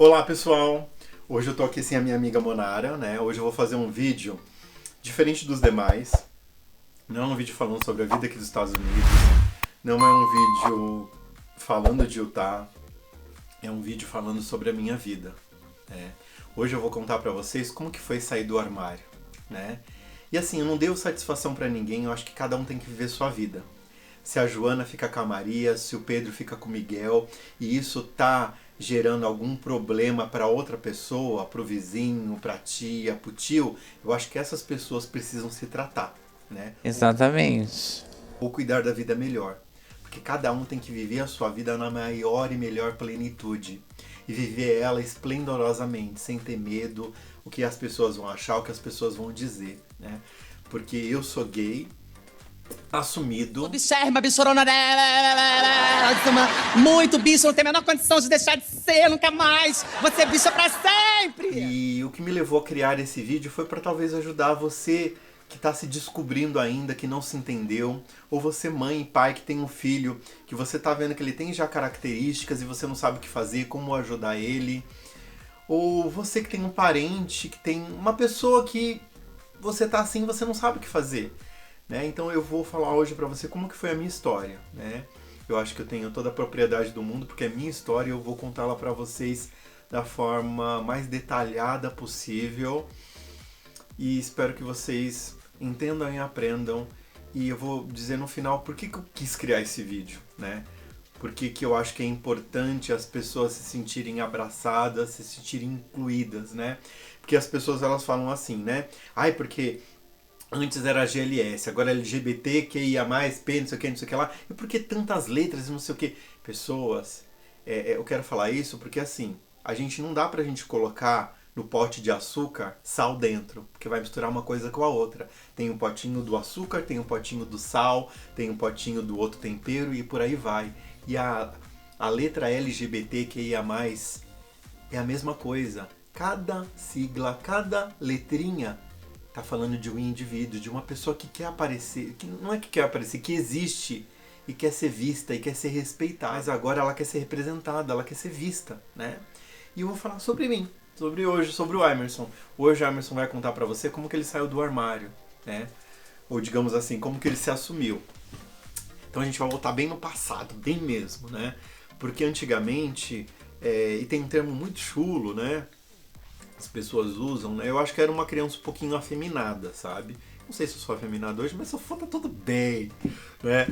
Olá pessoal, hoje eu tô aqui sem a minha amiga Monara, né? Hoje eu vou fazer um vídeo diferente dos demais. Não é um vídeo falando sobre a vida aqui dos Estados Unidos, não é um vídeo falando de Utah, é um vídeo falando sobre a minha vida, né? Hoje eu vou contar pra vocês como que foi sair do armário, né? E assim, eu não devo satisfação pra ninguém, eu acho que cada um tem que viver sua vida. Se a Joana fica com a Maria, se o Pedro fica com o Miguel, e isso tá gerando algum problema para outra pessoa, para o vizinho, para a tia, para o tio, eu acho que essas pessoas precisam se tratar, né? Exatamente. Ou cuidar da vida melhor. Porque cada um tem que viver a sua vida na maior e melhor plenitude. E viver ela esplendorosamente, sem ter medo, o que as pessoas vão achar, o que as pessoas vão dizer, né? Porque eu sou gay, assumido. Bicherma, bichorona, muito bicho, não tem a menor condição de deixar de ser nunca mais. Você é bicha pra sempre. E o que me levou a criar esse vídeo foi para talvez ajudar você que está se descobrindo ainda, que não se entendeu, ou você mãe e pai que tem um filho, que você está vendo que ele tem já características e você não sabe o que fazer, como ajudar ele, ou você que tem um parente, que tem uma pessoa que você tá assim e você não sabe o que fazer, né? Então eu vou falar hoje para você como que foi a minha história, né? Eu acho que eu tenho toda a propriedade do mundo porque é minha história e eu vou contá-la para vocês da forma mais detalhada possível e espero que vocês entendam e aprendam. E eu vou dizer no final por que eu quis criar esse vídeo, né? Por que eu acho que é importante as pessoas se sentirem abraçadas, se sentirem incluídas, né? Porque as pessoas elas falam assim, né? Ai, porque antes era GLS, agora é LGBT, QIA+, P, não sei o que, não sei o que lá. E por que tantas letras e não sei o que? Pessoas, eu quero falar isso porque assim, a gente não dá pra gente colocar no pote de açúcar sal dentro, porque vai misturar uma coisa com a outra. Tem um potinho do açúcar, tem um potinho do sal, tem um potinho do outro tempero e por aí vai. E a letra LGBTQIA+, é a mesma coisa. Cada sigla, cada letrinha tá falando de um indivíduo, de uma pessoa que quer aparecer, que não é que quer aparecer, que existe e quer ser vista e quer ser respeitada. Mas agora ela quer ser representada, ela quer ser vista, né? E eu vou falar sobre mim, sobre hoje, sobre o Emerson. Hoje o Emerson vai contar pra você como que ele saiu do armário, né? Ou digamos assim, como que ele se assumiu. Então a gente vai voltar bem no passado, bem mesmo, né? Porque antigamente, e tem um termo muito chulo, né? As pessoas usam, né? Eu acho que era uma criança um pouquinho afeminada, sabe? Não sei se eu sou afeminado hoje, mas se eu for, tá tudo bem, né?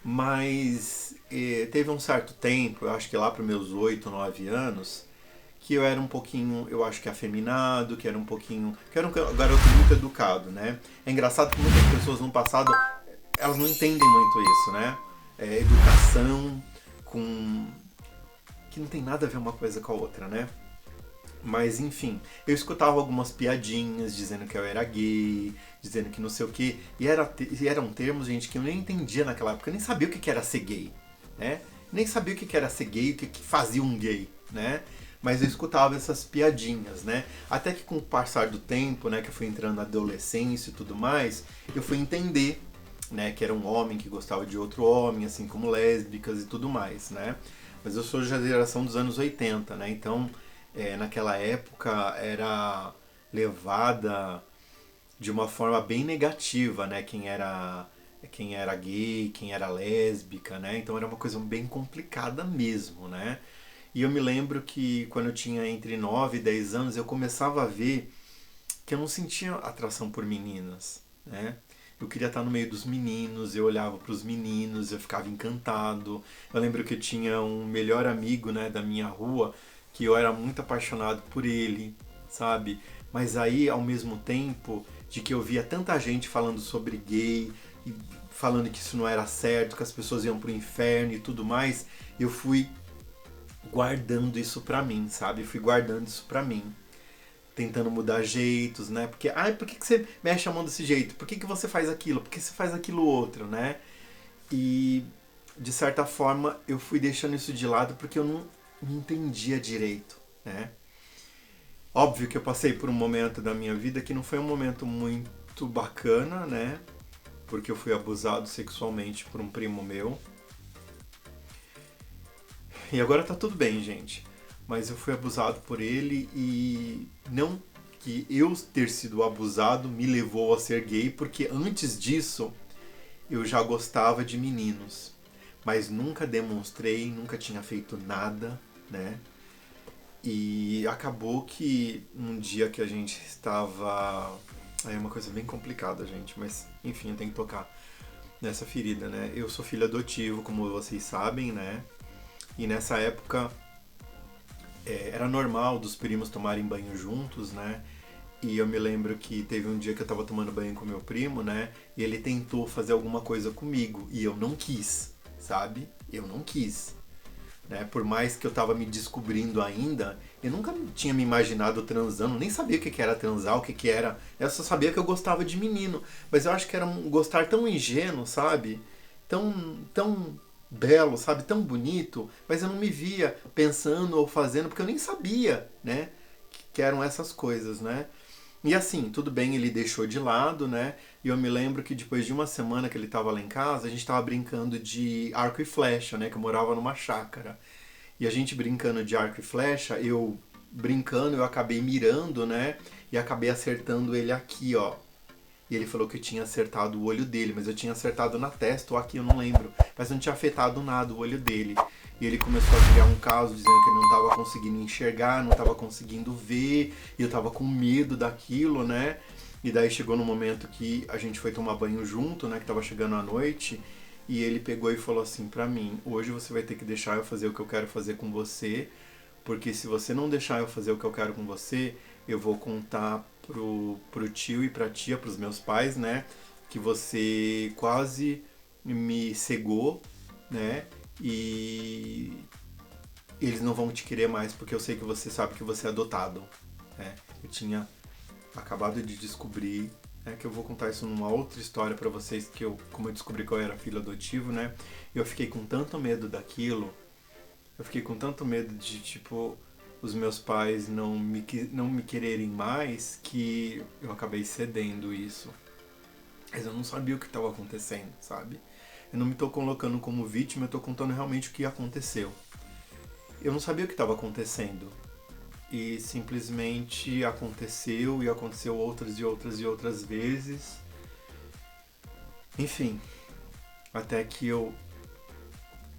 Mas teve um certo tempo, eu acho que lá para meus 8, 9 anos, que eu era um pouquinho, eu acho que afeminado, que era um pouquinho, que era um garoto muito educado, né? É engraçado que muitas pessoas no passado, elas não entendem muito isso, né? Educação com que não tem nada a ver uma coisa com a outra, né? Mas enfim, eu escutava algumas piadinhas dizendo que eu era gay, dizendo que não sei o que, e eram termos, gente, que eu nem entendia naquela época, eu nem sabia o que era ser gay, né? Nem sabia o que era ser gay, o que fazia um gay, né? Mas eu escutava essas piadinhas, né? Até que com o passar do tempo, né, que eu fui entrando na adolescência e tudo mais, eu fui entender, né, que era um homem que gostava de outro homem, assim como lésbicas e tudo mais, né? Mas eu sou da geração dos anos 80, né? Então, naquela época era levada de uma forma bem negativa, né? Quem era gay, quem era lésbica, né? Então era uma coisa bem complicada mesmo, né? E eu me lembro que quando eu tinha entre 9 e 10 anos, eu começava a ver que eu não sentia atração por meninas, né? Eu queria estar no meio dos meninos, eu olhava para os meninos, eu ficava encantado. Eu lembro que eu tinha um melhor amigo, né, da minha rua, que eu era muito apaixonado por ele, sabe? Mas aí, ao mesmo tempo, de que eu via tanta gente falando sobre gay, e falando que isso não era certo, que as pessoas iam pro inferno e tudo mais, eu fui guardando isso pra mim, sabe? Fui guardando isso pra mim. Tentando mudar jeitos, né? Porque, por que você mexe a mão desse jeito? Por que você faz aquilo? Por que você faz aquilo outro, né? E, de certa forma, eu fui deixando isso de lado porque eu não entendia direito, né? Óbvio que eu passei por um momento da minha vida que não foi um momento muito bacana, né? Porque eu fui abusado sexualmente por um primo meu. E agora tá tudo bem, gente. mas eu fui abusado por ele e não que eu ter sido abusado me levou a ser gay, porque antes disso eu já gostava de meninos, mas nunca demonstrei, nunca tinha feito nada, né? E acabou que um dia que a gente estava... É uma coisa bem complicada, gente, mas enfim, eu tenho que tocar nessa ferida, né? Eu sou filho adotivo, como vocês sabem, né? E nessa época era normal dos primos tomarem banho juntos, né? E eu me lembro que teve um dia que eu tava tomando banho com meu primo, né? E ele tentou fazer alguma coisa comigo e eu não quis, sabe? Eu não quis. Né? Por mais que eu tava me descobrindo ainda, eu nunca tinha me imaginado transando, nem sabia o que era transar, o que era. Eu só sabia que eu gostava de menino. Mas eu acho que era um gostar tão ingênuo, sabe? Tão belo, sabe? Tão bonito. Mas eu não me via pensando ou fazendo, porque eu nem sabia, né? Que eram essas coisas, né? E assim, tudo bem, ele deixou de lado, né? E eu me lembro que depois de uma semana que ele tava lá em casa, a gente tava brincando de arco e flecha, né? Que eu morava numa chácara. E a gente brincando de arco e flecha, eu acabei mirando, né? E acabei acertando ele aqui, ó. E ele falou que eu tinha acertado o olho dele, mas eu tinha acertado na testa ou aqui, eu não lembro. Mas não tinha afetado nada o olho dele. E ele começou a criar um caso dizendo que ele não estava conseguindo enxergar, não estava conseguindo ver, e eu estava com medo daquilo, né? E daí chegou no momento que a gente foi tomar banho junto, né? Que estava chegando a noite, e ele pegou e falou assim pra mim: hoje você vai ter que deixar eu fazer o que eu quero fazer com você, porque se você não deixar eu fazer o que eu quero com você, eu vou contar pro tio e pra tia, pros meus pais, né? Que você quase me cegou, né? E eles não vão te querer mais porque eu sei que você sabe que você é adotado, né? Eu tinha acabado de descobrir, né, que eu vou contar isso numa outra história pra vocês, como eu descobri que eu era filho adotivo, né? Eu fiquei com tanto medo daquilo, eu fiquei com tanto medo de, tipo, os meus pais não me quererem mais, que eu acabei cedendo isso. Mas eu não sabia o que estava acontecendo, sabe? Eu não me estou colocando como vítima, eu estou contando realmente o que aconteceu. Eu não sabia o que estava acontecendo. E simplesmente aconteceu, e aconteceu outras e outras e outras vezes. Enfim, até que eu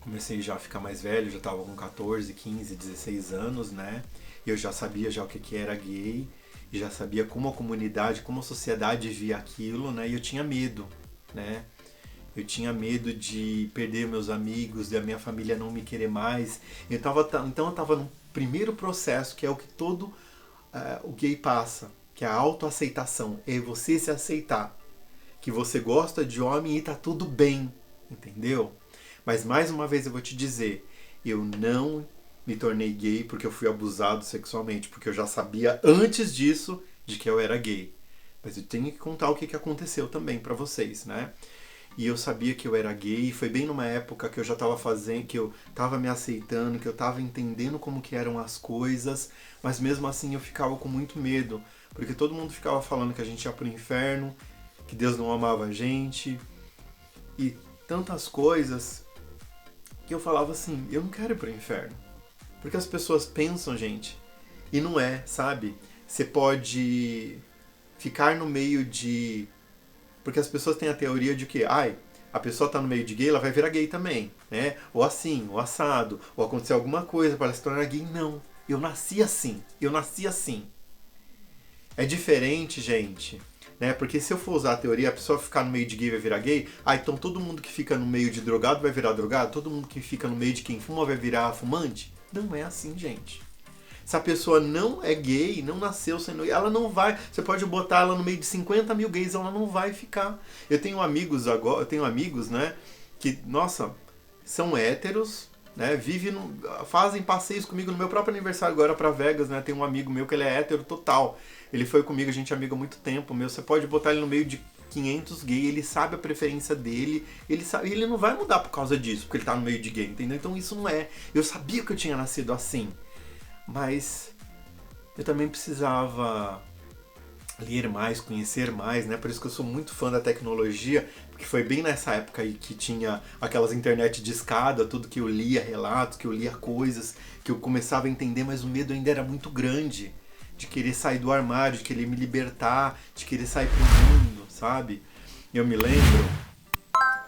comecei já a ficar mais velho, já estava com 14, 15, 16 anos, né? E eu já sabia já o que era gay, e já sabia como a comunidade, como a sociedade via aquilo, né? E eu tinha medo, né? Eu tinha medo de perder meus amigos, de a minha família não me querer mais. Então eu estava no primeiro processo, que é o que todo o gay passa, que é a autoaceitação. É você se aceitar. Que você gosta de homem e tá tudo bem, entendeu? Mas mais uma vez eu vou te dizer, eu não me tornei gay porque eu fui abusado sexualmente, porque eu já sabia antes disso de que eu era gay. Mas eu tenho que contar o que aconteceu também pra vocês, né? E eu sabia que eu era gay, foi bem numa época que eu já estava fazendo, que eu estava me aceitando, que eu estava entendendo como que eram as coisas, mas mesmo assim eu ficava com muito medo, porque todo mundo ficava falando que a gente ia pro inferno, que Deus não amava a gente, e tantas coisas que eu falava assim, eu não quero ir pro inferno. Porque as pessoas pensam, gente, e não é, sabe? Você pode ficar no meio de... Porque as pessoas têm a teoria de que, a pessoa tá no meio de gay, ela vai virar gay também, né? Ou assim, ou assado, ou acontecer alguma coisa para ela se tornar gay. Não, eu nasci assim, É diferente, gente, né? Porque se eu for usar a teoria, a pessoa ficar no meio de gay vai virar gay, então todo mundo que fica no meio de drogado vai virar drogado, todo mundo que fica no meio de quem fuma vai virar fumante? Não é assim, gente. Se a pessoa não é gay, não nasceu sendo... Ela não vai... Você pode botar ela no meio de 50 mil gays, ela não vai ficar. Eu tenho amigos, né? Que, nossa, são héteros, né? Fazem passeios comigo no meu próprio aniversário agora pra Vegas, né? Tem um amigo meu que ele é hétero total. Ele foi comigo, a gente é amigo há muito tempo. Você pode botar ele no meio de 500 gays, ele sabe a preferência dele, ele não vai mudar por causa disso, porque ele tá no meio de gay, entendeu? Então isso não é... Eu sabia que eu tinha nascido assim. Mas eu também precisava ler mais, conhecer mais, né? Por isso que eu sou muito fã da tecnologia, porque foi bem nessa época aí que tinha aquelas internet de escada, tudo que eu lia relatos, que eu lia coisas, que eu começava a entender, mas o medo ainda era muito grande de querer sair do armário, de querer me libertar, de querer sair pro mundo, sabe? Eu me lembro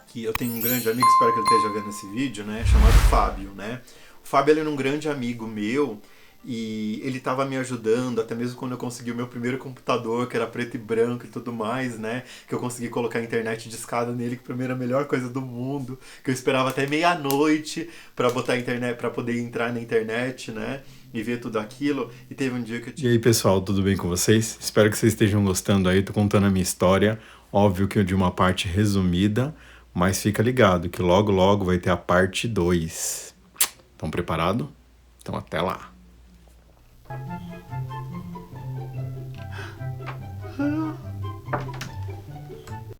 que eu tenho um grande amigo, espero que ele esteja vendo esse vídeo, né? Chamado Fábio, né? O Fábio, ele era um grande amigo meu, e ele estava me ajudando, até mesmo quando eu consegui o meu primeiro computador, que era preto e branco e tudo mais, né? Que eu consegui colocar a internet de escada nele, que pra mim era a melhor coisa do mundo. Que eu esperava até meia-noite pra botar a internet, para poder entrar na internet, né? E ver tudo aquilo. E teve um dia que eu E aí, pessoal, tudo bem com vocês? Espero que vocês estejam gostando aí. Tô contando a minha história. Óbvio que de uma parte resumida, mas fica ligado que logo logo vai ter a parte 2. Estão preparados? Então até lá.